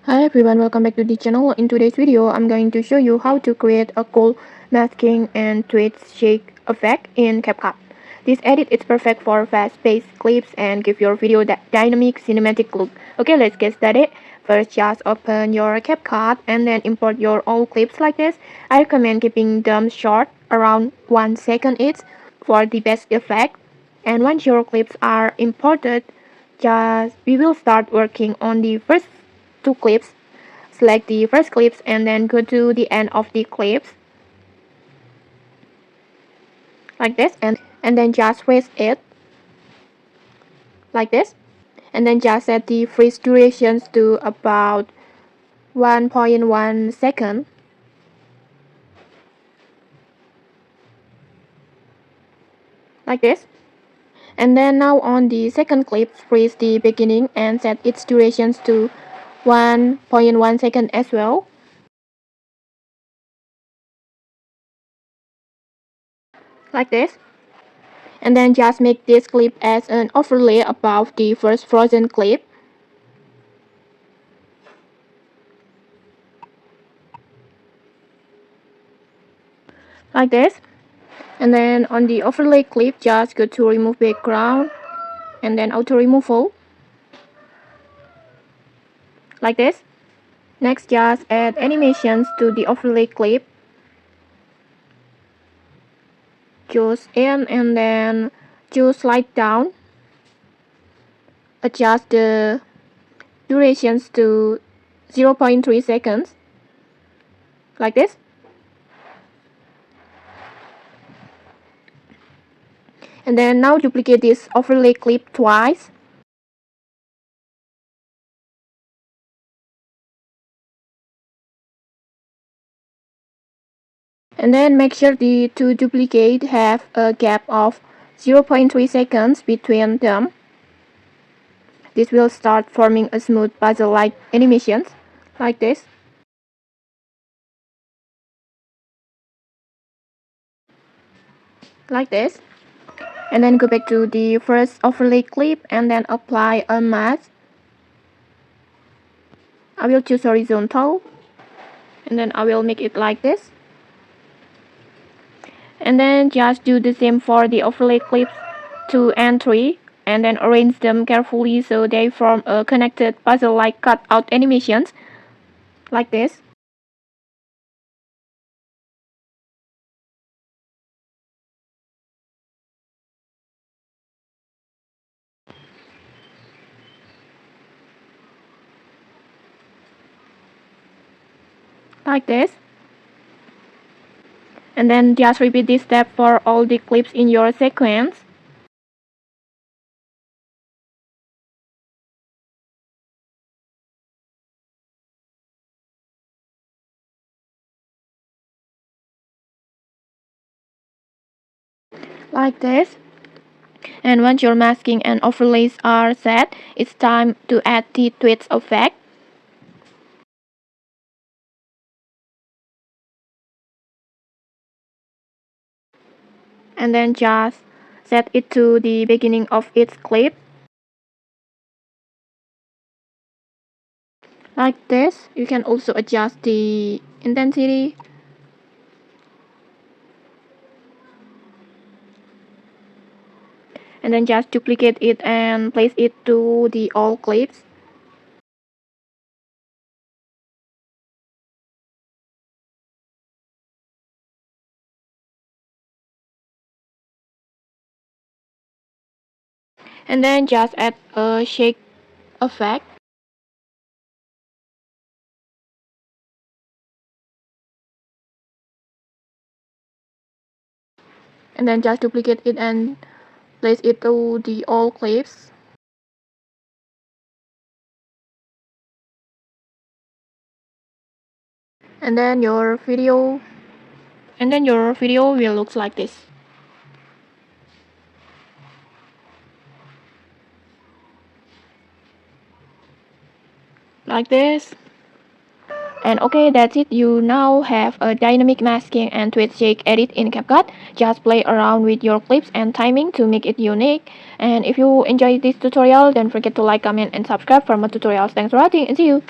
Hi everyone, welcome back to the channel. In today's video, I'm going to show you how to create a cool masking and tweet shake effect in CapCut. This edit is perfect for fast-paced clips and give your video that dynamic cinematic look. Okay, let's get started. First, just open your CapCut and then import your old clips like this. I recommend keeping them short, around 1 second each, for the best effect. And once your clips are imported, we will start working on the first two clips. Select the first clips and then go to the end of the clips like this, and then just freeze it like this, and then just set the freeze durations to about 1.1 second like this. And then now on the second clip, freeze the beginning and set its durations to 1.1 second as well, like this. And then just make this clip as an overlay above the first frozen clip, like this. And then on the overlay clip, just go to remove background and then auto removal like this. Next, just add animations to the overlay clip. Choose in and then choose slide down. Adjust the durations to 0.3 seconds like this. And then now duplicate this overlay clip twice. And then make sure the two duplicates have a gap of 0.3 seconds between them. This will start forming a smooth puzzle-like animations like this. Like this. And then go back to the first overlay clip and then apply a mask. I will choose horizontal and then I will make it like this. And then just do the same for the overlay clips 2 and 3 and then arrange them carefully so they form a connected puzzle-like cutout animations like this. Like this. And then just repeat this step for all the clips in your sequence. Like this. And once your masking and overlays are set, it's time to add the tweets effect. And then just set it to the beginning of each clip. Like this. You can also adjust the intensity. And then just duplicate it and place it to the all clips. And then just add a shake effect. And then just duplicate it and place it to the all clips. And then your video will look like this. Like this. And okay, that's it. You now have a dynamic masking and tweet shake edit in CapCut. Just play around with your clips and timing to make it unique. And if you enjoyed this tutorial, don't forget to like, comment, and subscribe for more tutorials. Thanks for watching and see you.